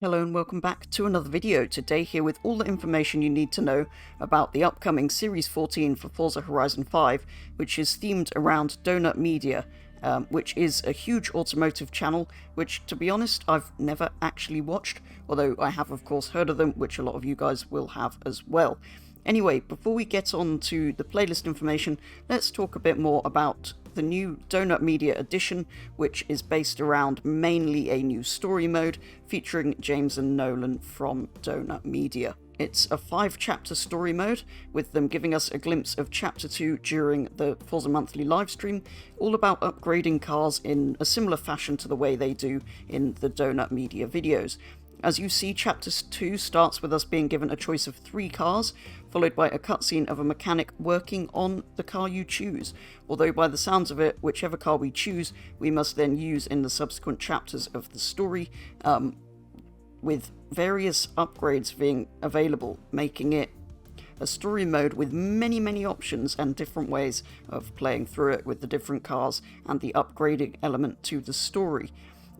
Hello and welcome back to another video. Today here with all the information you need to know about the upcoming Series 14 for Forza Horizon 5, which is themed around Donut Media, which is a huge automotive channel, which, to be honest, I've never actually watched, although I have of course heard of them, which a lot of you guys will have as well. Anyway, before we get on to the playlist information, let's talk a bit more about the new Donut Media edition, which is based around mainly a new story mode featuring James and Nolan from Donut Media. It's a 5-chapter story mode, with them giving us a glimpse of Chapter 2 during the Forza Monthly livestream, all about upgrading cars in a similar fashion to the way they do in the Donut Media videos. As you see, Chapter 2 starts with us being given a choice of 3 cars, followed by a cutscene of a mechanic working on the car you choose, although by the sounds of it, whichever car we choose, we must then use in the subsequent chapters of the story, with various upgrades being available, making it a story mode with many options and different ways of playing through it with the different cars and the upgrading element to the story.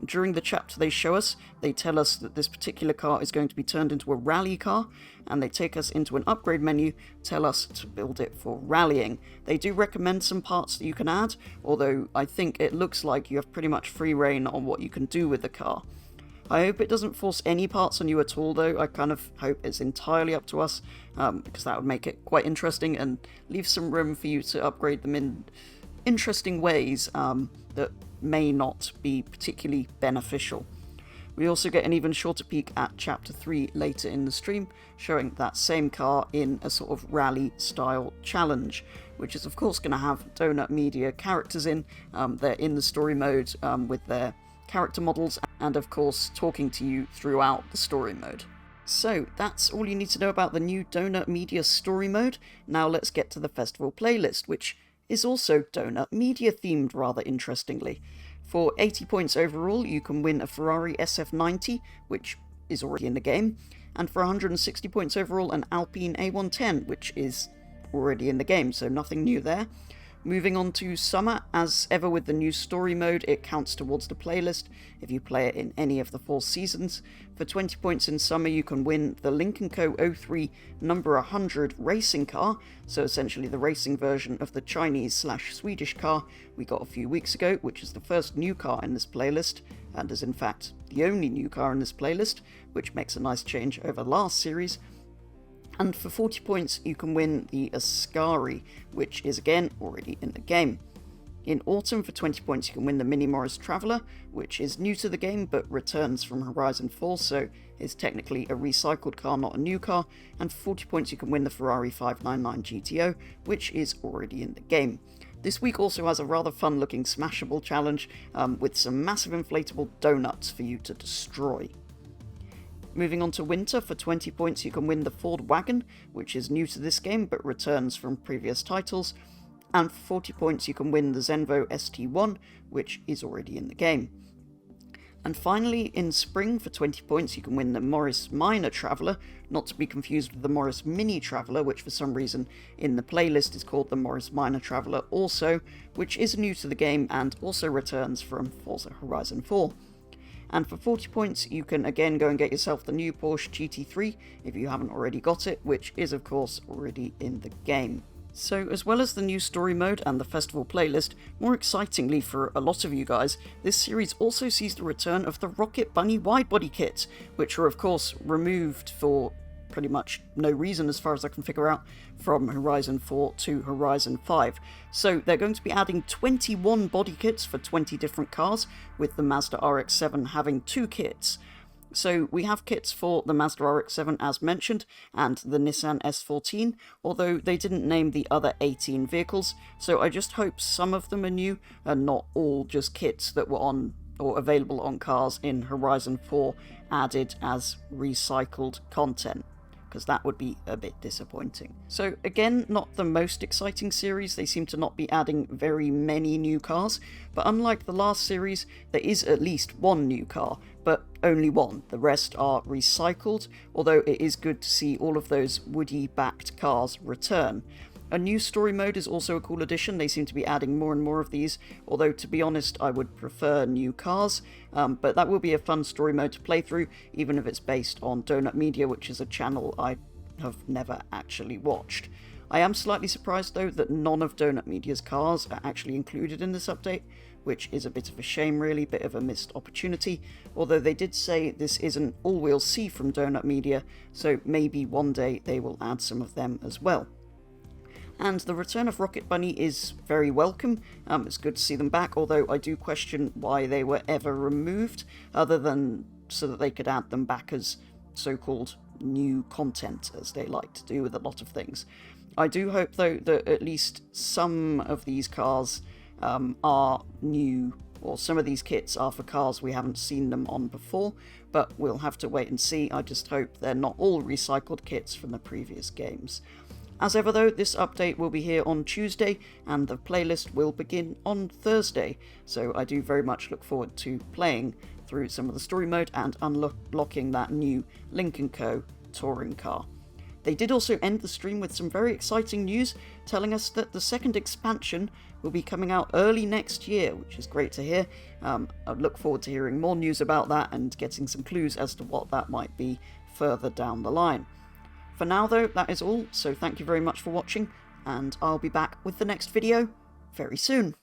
During the chapter they show us, they tell us that this particular car is going to be turned into a rally car, and they take us into an upgrade menu, tell us to build it for rallying. They do recommend some parts that you can add, although I think it looks like you have pretty much free reign on what you can do with the car. I hope it doesn't force any parts on you at all, though. I kind of hope it's entirely up to us, because that would make it quite interesting and leave some room for you to upgrade them in interesting ways that may not be particularly beneficial. We also get an even shorter peek at Chapter 3 later in the stream, showing that same car in a sort of rally-style challenge, which is of course going to have Donut Media characters in. They're in the story mode with their character models, and of course talking to you throughout the story mode. So that's all you need to know about the new Donut Media story mode. Now let's get to the festival playlist, which is also Donut Media themed rather interestingly. For 80 points overall, you can win a Ferrari SF90, which is already in the game, and for 160 points overall, an Alpine A110, which is already in the game, so nothing new there. Moving on to summer, as ever with the new story mode, it counts towards the playlist if you play it in any of the 4 seasons. For 20 points in summer, you can win the Lynk & Co 03 number 100 racing car, so essentially the racing version of the Chinese/Swedish car we got a few weeks ago, which is the first new car in this playlist, and is in fact the only new car in this playlist, which makes a nice change over last series. And for 40 points, you can win the Ascari, which is again already in the game. In autumn, for 20 points, you can win the Mini Morris Traveller, which is new to the game but returns from Horizon 4, so is technically a recycled car, not a new car. And for 40 points, you can win the Ferrari 599 GTO, which is already in the game. This week also has a rather fun-looking smashable challenge with some massive inflatable donuts for you to destroy. Moving on to winter, for 20 points you can win the Ford Wagon, which is new to this game but returns from previous titles, and for 40 points you can win the Zenvo ST1, which is already in the game. And finally, in spring, for 20 points you can win the Morris Minor Traveller, not to be confused with the Morris Mini Traveller, which for some reason in the playlist is called the Morris Minor Traveller also, which is new to the game and also returns from Forza Horizon 4. And for 40 points, you can again go and get yourself the new Porsche GT3 if you haven't already got it, which is of course already in the game. So as well as the new story mode and the festival playlist, more excitingly for a lot of you guys, this series also sees the return of the Rocket Bunny widebody kits, which were of course removed for pretty much no reason as far as I can figure out from Horizon 4 to Horizon 5. So they're going to be adding 21 body kits for 20 different cars, with the Mazda RX-7 having 2 kits. So we have kits for the Mazda RX-7 as mentioned, and the Nissan S14, although they didn't name the other 18 vehicles, so I just hope some of them are new and not all just kits that were on or available on cars in Horizon 4 added as recycled content, because that would be a bit disappointing. So again, not the most exciting series. They seem to not be adding very many new cars, but unlike the last series, there is at least one new car, but only one. The rest are recycled, although it is good to see all of those Woody-backed cars return. A new story mode is also a cool addition. They seem to be adding more and more of these, although to be honest I would prefer new cars, but that will be a fun story mode to play through, even if it's based on Donut Media, which is a channel I have never actually watched. I am slightly surprised though that none of Donut Media's cars are actually included in this update, which is a bit of a shame really, bit of a missed opportunity, although they did say this isn't all we'll see from Donut Media, so maybe one day they will add some of them as well. And the return of Rocket Bunny is very welcome. It's good to see them back, although I do question why they were ever removed, other than so that they could add them back as so-called new content, as they like to do with a lot of things. I do hope, though, that at least some of these cars are new, or some of these kits are for cars we haven't seen them on before, but we'll have to wait and see. I just hope they're not all recycled kits from the previous games. As ever though, this update will be here on Tuesday, and the playlist will begin on Thursday, so I do very much look forward to playing through some of the story mode and unlocking that new Lynk & Co touring car. They did also end the stream with some very exciting news, telling us that the second expansion will be coming out early next year, which is great to hear. I look forward to hearing more news about that and getting some clues as to what that might be further down the line. For now though, that is all, so thank you very much for watching, and I'll be back with the next video very soon.